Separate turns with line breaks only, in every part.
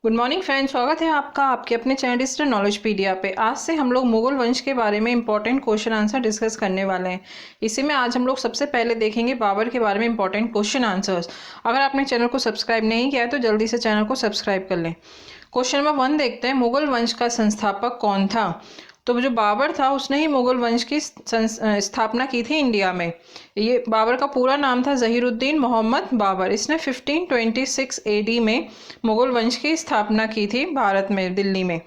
Good morning friends, स्वागत है आपका आपके अपने चैनल डिजिटल नॉलेजपीडिया पे। आज से हम लोग मुगल वंश के बारे में इंपॉर्टेंट क्वेश्चन आंसर डिस्कस करने वाले हैं। इसी में आज हम लोग सबसे पहले देखेंगे बाबर के बारे में इंपॉर्टेंट क्वेश्चन आंसर्स। अगर आपने चैनल को सब्सक्राइब नहीं किया है तो जल्दी से चैनल को सब्सक्राइब कर लें। क्वेश्चन नंबर 1 देखते हैं, मुगल वंश का संस्थापक कौन था? तो जो बाबर था उसने ही मुगल वंश की स्थापना की थी इंडिया में। ये बाबर का पूरा नाम था ज़हीरुद्दीन मोहम्मद बाबर। इसने 1526 एडी में मुगल वंश की स्थापना की थी भारत में, दिल्ली में।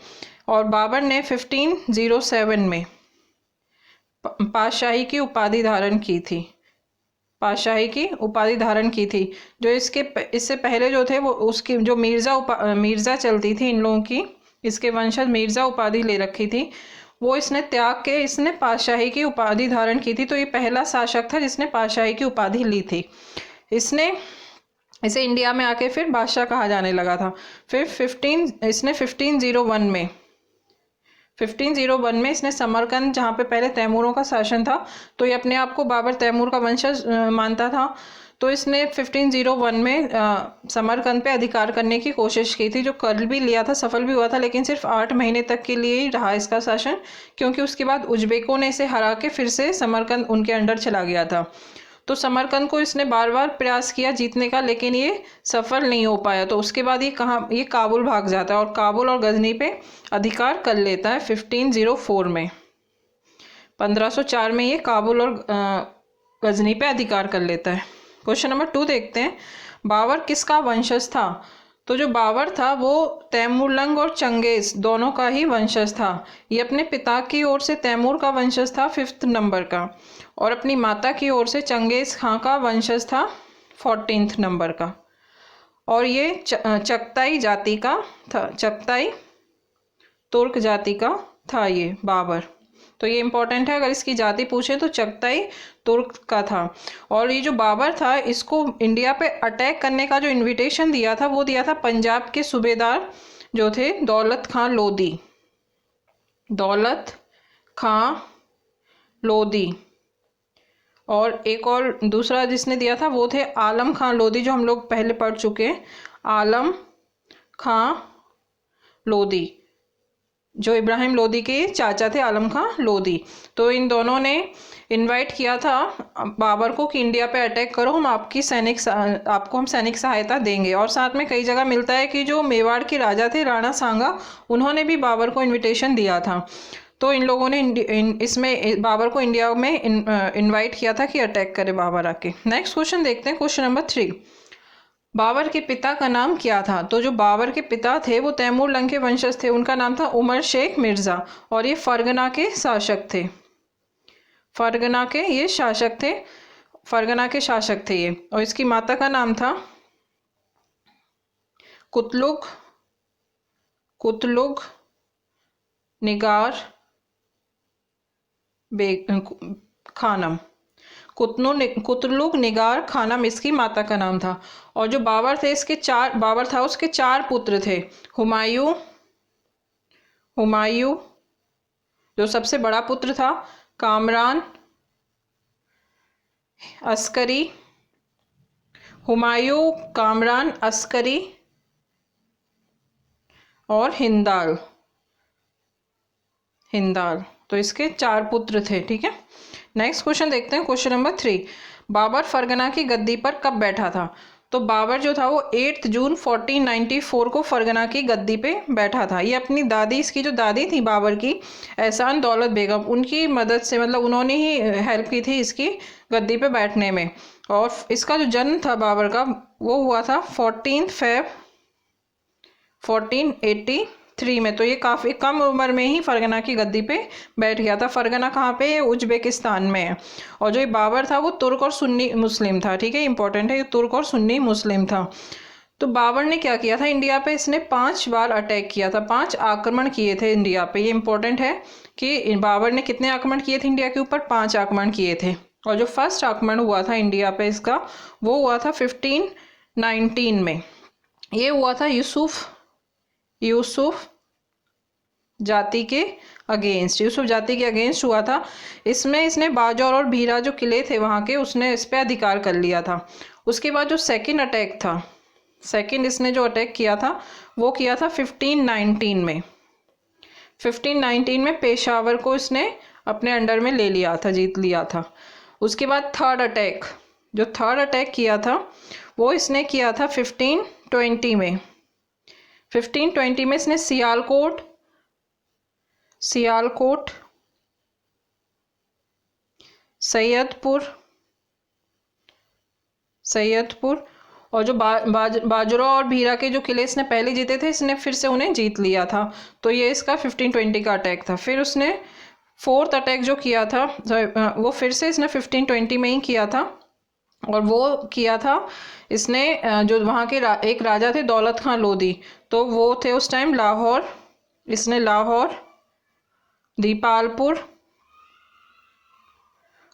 और बाबर ने 1507 में पातशाही की उपाधि धारण की थी। पातशाही की उपाधि धारण की थी। जो इससे पहले जो थे वो उसकी जो मिर्ज़ा चलती थी इन लोगों की, इसके वंशज मिर्ज़ा उपाधि ले रखी थी, वो इसने त्याग के इसने पातशाही की उपाधि धारण की थी। तो ये पहला शासक था जिसने पातशाही की उपाधि ली थी। इसे इंडिया में आके फिर बादशाह कहा जाने लगा था। फिर 1501 में इसने समरकंद, जहाँ पे पहले तैमूरों का शासन था, तो ये अपने आप को बाबर तैमूर का वंशज मानता था। तो इसने 1501 में समरकंद पे अधिकार करने की कोशिश की थी, जो कर भी लिया था, सफल भी हुआ था, लेकिन सिर्फ 8 महीने तक के लिए ही रहा इसका शासन, क्योंकि उसके बाद उज्बेकों ने इसे हरा के फिर से समरकंद उनके अंडर चला गया था। तो समरकंद को इसने बार बार प्रयास किया जीतने का, लेकिन ये सफल नहीं हो पाया। तो उसके बाद ये काबुल भाग जाता है और काबुल और गजनी पे अधिकार कर लेता है 1504 में। 1504 में ये काबुल और गजनी पे अधिकार कर लेता है। क्वेश्चन नंबर 2 देखते हैं, बाबर किसका वंशज था? तो जो बाबर था वो तैमूरलंग और चंगेज दोनों का ही वंशज था। ये अपने पिता की ओर से तैमूर का वंशज था 5th नंबर का, और अपनी माता की ओर से चंगेज खां का वंशज था 14th नंबर का। और ये चगताई जाति का था, चगताई तुर्क जाति का था ये बाबर। तो ये इंपॉर्टेंट है, अगर इसकी जाति पूछे तो चगताई तुर्क का था। और ये जो बाबर था, इसको इंडिया पे अटैक करने का जो इनविटेशन दिया था वो दिया था पंजाब के सूबेदार जो थे दौलत खां लोधी। दौलत खां लोधी। और एक और दूसरा जिसने दिया था वो थे आलम खां लोधी, जो हम लोग पहले पढ़ चुके हैं, आलम खां लोधी, जो इब्राहिम लोधी के चाचा थे, आलम खां लोधी। तो इन दोनों ने इनवाइट किया था बाबर को कि इंडिया पे अटैक करो, आपको हम सैनिक सहायता देंगे। और साथ में कई जगह मिलता है कि जो मेवाड़ के राजा थे राणा सांगा, उन्होंने भी बाबर को इनविटेशन दिया था। तो इन लोगों ने इसमें बाबर को इंडिया में इनवाइट किया था कि अटैक करे बाबर आके। नेक्स्ट क्वेश्चन देखते हैं, क्वेश्चन नंबर 3, बाबर के पिता का नाम क्या था? तो जो बाबर के पिता थे वो तैमूरलंग के वंशज थे, उनका नाम था उमर शेख मिर्ज़ा, और ये फरगना के शासक थे। फरगना के ये शासक थे, फरगना के शासक थे ये। और इसकी माता का नाम था कुतलुग निगार खानम। कुतलुग निगार खानम इसकी माता का नाम था। और जो बाबर थे उसके 4 पुत्र थे। हुमायूं जो सबसे बड़ा पुत्र था, कामरान, अस्करी, हुमायूं, कामरान, अस्करी और हिंदाल। तो इसके 4 पुत्र थे, ठीक है। नेक्स्ट क्वेश्चन देखते हैं, क्वेश्चन नंबर 3, बाबर फरगना की गद्दी पर कब बैठा था? तो बाबर जो था वो 8 जून 1494 को फरगना की गद्दी पे बैठा था। ये अपनी दादी, इसकी जो दादी थी बाबर की, एहसान दौलत बेगम, उनकी मदद से, मतलब उन्होंने ही हेल्प की थी इसकी गद्दी पे बैठने में। और इसका जो जन्म था बाबर का वो हुआ था 14 Feb 1483 में। तो ये काफ़ी कम उम्र में ही फरगना की गद्दी पे बैठ गया था। फरगना कहाँ पे है? उज्बेकिस्तान में है। और जो ये बाबर था वो तुर्क और सुन्नी मुस्लिम था, ठीक है, इंपॉर्टेंट है, ये तुर्क और सुन्नी मुस्लिम था। तो बाबर ने क्या किया था इंडिया पे? इसने 5 बार अटैक किया था, 5 आक्रमण किए थे इंडिया पे। ये इंपॉर्टेंट है कि बाबर ने कितने आक्रमण किए थे इंडिया के ऊपर? 5 आक्रमण किए थे। और जो फर्स्ट आक्रमण हुआ था इंडिया पे इसका, वो हुआ था 1519 में। ये हुआ था यूसुफ जाति के अगेंस्ट हुआ था। इसमें इसने बाजौर और भीरा जो किले थे वहाँ के, उसने इस पर अधिकार कर लिया था। उसके बाद जो सेकंड अटैक था सेकंड इसने जो अटैक किया था वो किया था 1519 में। 1519 में पेशावर को इसने अपने अंडर में ले लिया था, जीत लिया था। उसके बाद थर्ड अटैक, जो थर्ड अटैक किया था वो इसने किया था 1520 में। 1520 में इसने सियालकोट, सैयदपुर और जो बाजरा और भीरा के जो किले इसने पहले जीते थे, इसने फिर से उन्हें जीत लिया था। तो ये इसका 1520 का अटैक था। फिर उसने फोर्थ अटैक जो किया था वो फिर से इसने 1520 में ही किया था, और वो किया था इसने जो वहाँ के एक राजा थे दौलत खां लोधी, तो वो थे उस टाइम लाहौर। इसने लाहौर, दीपालपुर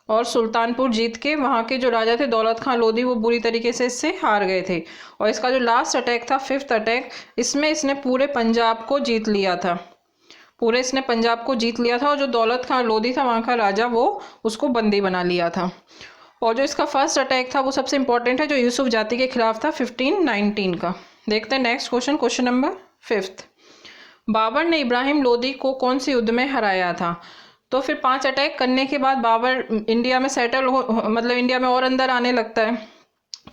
और सुल्तानपुर जीत के वहाँ के जो राजा थे दौलत खां लोधी, वो बुरी तरीके से इससे हार गए थे। और इसका जो लास्ट अटैक था, फिफ्थ अटैक, इसमें इसने पूरे पंजाब को जीत लिया था। पूरे इसने पंजाब को जीत लिया था, और जो दौलत खां लोधी था वहाँ का राजा, वो उसको बंदी बना लिया था। और जो इसका फर्स्ट अटैक था वो सबसे इंपॉर्टेंट है, जो यूसुफ जाति के खिलाफ था 1519 का। देखते हैं next question, question number 5। Babur ने इब्राहिम लोदी को कौन से युद्ध में हराया था? तो फिर 5 अटैक करने के बाद बाबर इंडिया में सेटल हो, मतलब इंडिया में और अंदर आने लगता है।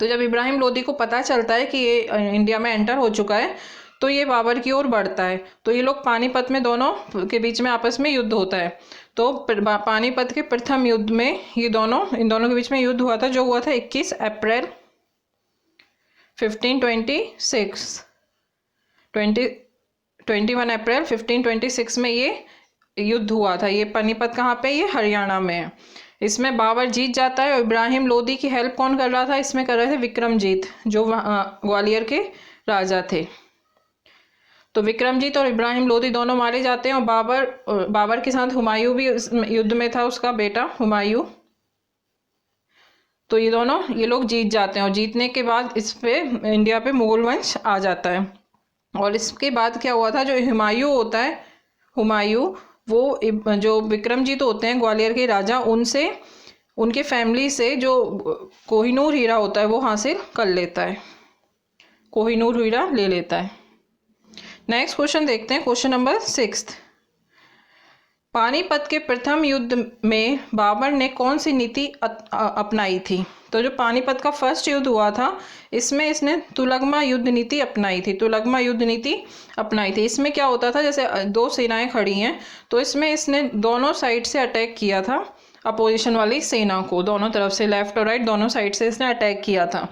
तो जब इब्राहिम लोदी को पता चलता है कि ये इंडिया में एंटर हो चुका है, तो ये बाबर की ओर बढ़ता है। तो ये लोग पानीपत में दोनों के बीच में आपस में युद्ध होता है। तो पानीपत के प्रथम युद्ध में इन दोनों के बीच में युद्ध हुआ था, जो हुआ था 21 अप्रैल 1526। 21 अप्रैल 1526 में ये युद्ध हुआ था। ये पानीपत कहाँ पे? ये हरियाणा में है। इसमें बाबर जीत जाता है, और इब्राहिम लोदी की हेल्प कौन कर रहा था? इसमें कर रहे थे विक्रमजीत, जो ग्वालियर के राजा थे। तो विक्रमजीत और इब्राहिम लोदी दोनों मारे जाते हैं, और बाबर के साथ हुमायूं भी युद्ध में था, उसका बेटा हुमायूं। तो ये लोग जीत जाते हैं, और जीतने के बाद इस पे इंडिया पे मुगल वंश आ जाता है। और इसके बाद क्या हुआ था, जो हुमायूं होता है, हुमायूं वो जो विक्रमजीत होते हैं ग्वालियर के राजा, उनसे, उनके फैमिली से जो कोहिनूर हीरा होता है वो हासिल कर लेता है, कोहिनूर हीरा ले लेता है। नेक्स्ट क्वेश्चन देखते हैं, क्वेश्चन नंबर 6। पानीपत के प्रथम युद्ध में बाबर ने कौन सी नीति अपनाई थी? तो जो पानीपत का फर्स्ट युद्ध हुआ था, इसमें इसने तुलगमा युद्ध नीति अपनाई थी। तुलगमा युद्ध नीति अपनाई थी। इसमें क्या होता था, जैसे दो सेनाएं खड़ी हैं, तो इसमें इसने दोनों साइड से अटैक किया था अपोजिशन वाली सेना को, दोनों तरफ से, लेफ्ट और राइट दोनों साइड से इसने अटैक किया था।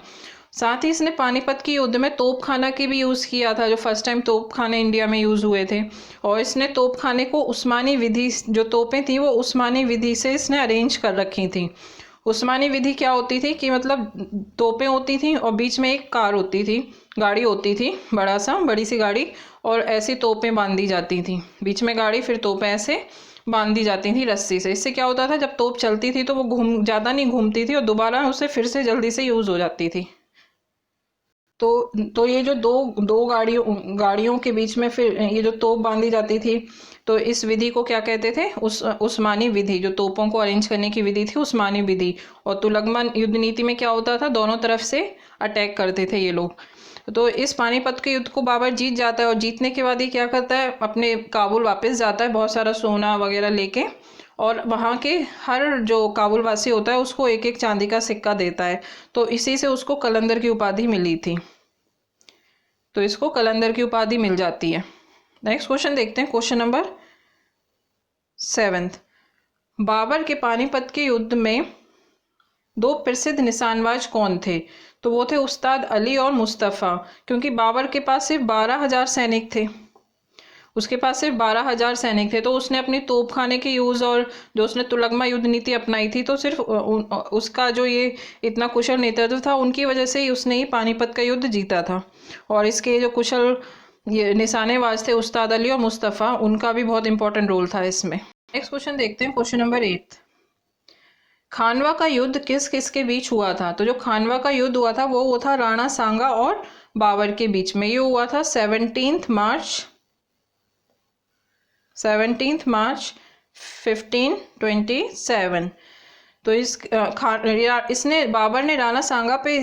साथ ही इसने पानीपत के युद्ध में तोपखाना की भी यूज़ किया था, जो फर्स्ट टाइम तोपखाने इंडिया में यूज़ हुए थे। और इसने तोपखाने को उस्मानी विधि, जो तोपें थी वो उस्मानी विधि से इसने अरेंज कर रखी थी। उस्मानी विधि क्या होती थी कि मतलब तोपें होती थी और बीच में एक कार होती थी, गाड़ी होती थी, बड़ी सी गाड़ी, और ऐसी तोपें बांधी जाती थी, बीच में गाड़ी, फिर तोपें ऐसे बांधी जाती थी रस्सी से। इससे क्या होता था, जब तोप चलती थी तो वो ज़्यादा नहीं घूमती थी, और दोबारा उसे फिर से जल्दी से यूज़ हो जाती थी। तो ये जो दो गाड़ियों के बीच में फिर ये जो तोप बांधी जाती थी, तो इस विधि को क्या कहते थे? उस्मानी विधि। जो तोपों को अरेंज करने की विधि थी, उस्मानी विधि। और तुलगमा युद्ध नीति में क्या होता था, दोनों तरफ से अटैक करते थे ये लोग। तो इस पानीपत के युद्ध को बाबर जीत जाता है, और जीतने के बाद ही क्या करता है, अपने काबुल वापस जाता है बहुत सारा सोना वगैरह लेके, और वहाँ के हर जो काबुल वासी होता है उसको एक एक चांदी का सिक्का देता है। तो इसी से उसको कलंदर की उपाधि मिली थी। तो इसको कलंदर की उपाधि मिल जाती है। नेक्स्ट क्वेश्चन देखते हैं, क्वेश्चन नंबर 7। बाबर के पानीपत के युद्ध में 2 प्रसिद्ध निशानबाज कौन थे? तो वो थे उस्ताद अली और मुस्तफ़ा। क्योंकि बाबर के पास सिर्फ 12,000 सैनिक थे, उसके पास सिर्फ 12,000 सैनिक थे, तो उसने अपनी तोपखाने के यूज़ और जो उसने तुलगमा युद्ध नीति अपनाई थी, तो सिर्फ उसका जो ये इतना कुशल नेतृत्व था, उनकी वजह से ही उसने ही पानीपत का युद्ध जीता था। और इसके जो कुशल ये निशानेबाज थे उस्ताद अली और मुस्तफ़ा, उनका भी बहुत इंपॉर्टेंट रोल था इसमें। नेक्स्ट क्वेश्चन देखते हैं, क्वेश्चन नंबर 8। खानवा का युद्ध किस किस के बीच हुआ था? तो जो खानवा का युद्ध हुआ था वो था राणा सांगा और बाबर के बीच में। ये हुआ था 17 मार्च 1527। तो इसने बाबर ने राणा सांगा पे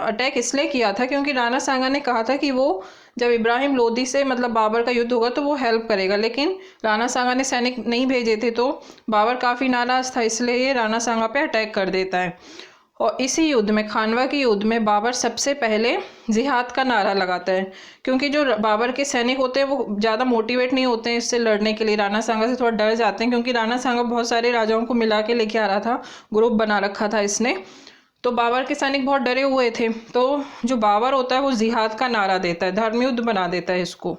अटैक इसलिए किया था क्योंकि राणा सांगा ने कहा था कि वो जब इब्राहिम लोदी से मतलब बाबर का युद्ध होगा तो वो हेल्प करेगा, लेकिन राणा सांगा ने सैनिक नहीं भेजे थे तो बाबर काफ़ी नाराज़ था, इसलिए ये राणा सांगा पे अटैक कर देता है। और इसी युद्ध में, खानवा के युद्ध में, बाबर सबसे पहले जिहाद का नारा लगाता है, क्योंकि जो बाबर के सैनिक होते हैं वो ज़्यादा मोटिवेट नहीं होते हैं इससे लड़ने के लिए, राणा सांगा से थोड़ा डर जाते हैं, क्योंकि राणा सांगा बहुत सारे राजाओं को मिला के लेके आ रहा था, ग्रुप बना रखा था इसने। तो बाबर के सैनिक बहुत डरे हुए थे, तो जो बाबर होता है वो जिहाद का नारा देता है, धर्म युद्ध बना देता है इसको,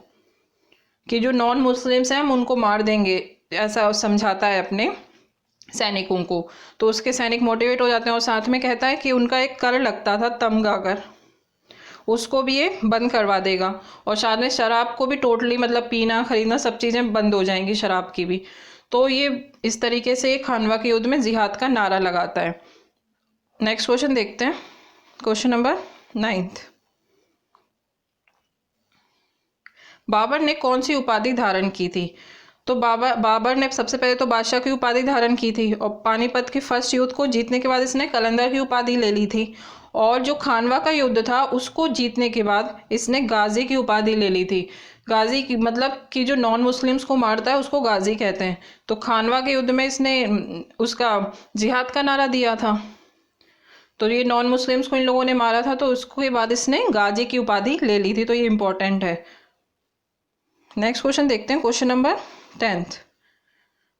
कि जो नॉन मुस्लिम्स हैं हम उनको मार देंगे, ऐसा समझाता है अपने सैनिकों को। तो उसके सैनिक मोटिवेट हो जाते हैं, और साथ में कहता है कि उनका एक कर लगता था तमगा कर, उसको भी ये बंद करवा देगा, और साथ में शराब को भी टोटली मतलब पीना खरीदना सब चीज़ें बंद हो जाएंगी, शराब की भी। तो ये इस तरीके से खानवा के युद्ध में जिहाद का नारा लगाता है। नेक्स्ट क्वेश्चन देखते हैं, क्वेश्चन नंबर 9। बाबर ने कौन सी उपाधि धारण की थी? तो बाबर ने सबसे पहले तो बादशाह की उपाधि धारण की थी, और पानीपत के फर्स्ट युद्ध को जीतने के बाद इसने कलंदर की उपाधि ले ली थी, और जो खानवा का युद्ध था उसको जीतने के बाद इसने गाजी की उपाधि ले ली थी। गाजी की मतलब कि जो नॉन मुस्लिम्स को मारता है उसको गाजी कहते हैं। तो खानवा के युद्ध में इसने उसका जिहाद का नारा दिया था, तो ये नॉन मुस्लिम्स को इन लोगों ने मारा था, तो उसके बाद इसने गाजी की उपाधि ले ली थी, तो ये इंपॉर्टेंट है। नेक्स्ट क्वेश्चन देखते हैं, क्वेश्चन नंबर 10।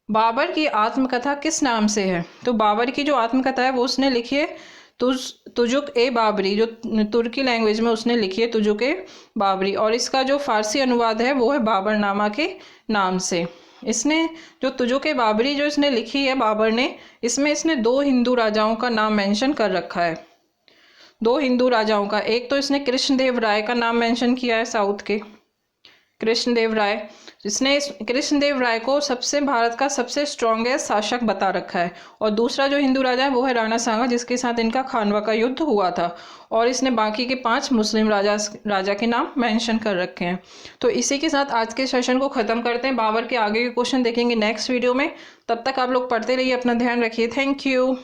बाबर की आत्मकथा किस नाम से है? तो बाबर की जो आत्मकथा है वो उसने लिखी है तुजुक ए बाबरी, जो तुर्की लैंग्वेज में उसने लिखी है तुजुक ए बाबरी, और इसका जो फारसी अनुवाद है वो है बाबरनामा के नाम से। इसने जो तुजुक ए बाबरी जो इसने लिखी है बाबर ने, इसमें इसने 2 हिंदू राजाओं का नाम मेंशन कर रखा है, 2 हिंदू राजाओं का। एक तो इसने कृष्णदेव राय का नाम मेंशन किया है, साउथ के कृष्णदेव राय। इसने कृष्णदेव राय को भारत का सबसे स्ट्रॉन्गेस्ट शासक बता रखा है, और दूसरा जो हिंदू राजा है वो है राणा सांगा, जिसके साथ इनका खानवा का युद्ध हुआ था, और इसने बाकी के 5 मुस्लिम राजा के नाम मेंशन कर रखे हैं। तो इसी के साथ आज के सेशन को ख़त्म करते हैं। बाबर के आगे के क्वेश्चन देखेंगे नेक्स्ट वीडियो में। तब तक आप लोग पढ़ते रहिए, अपना ध्यान रखिए। Thank you.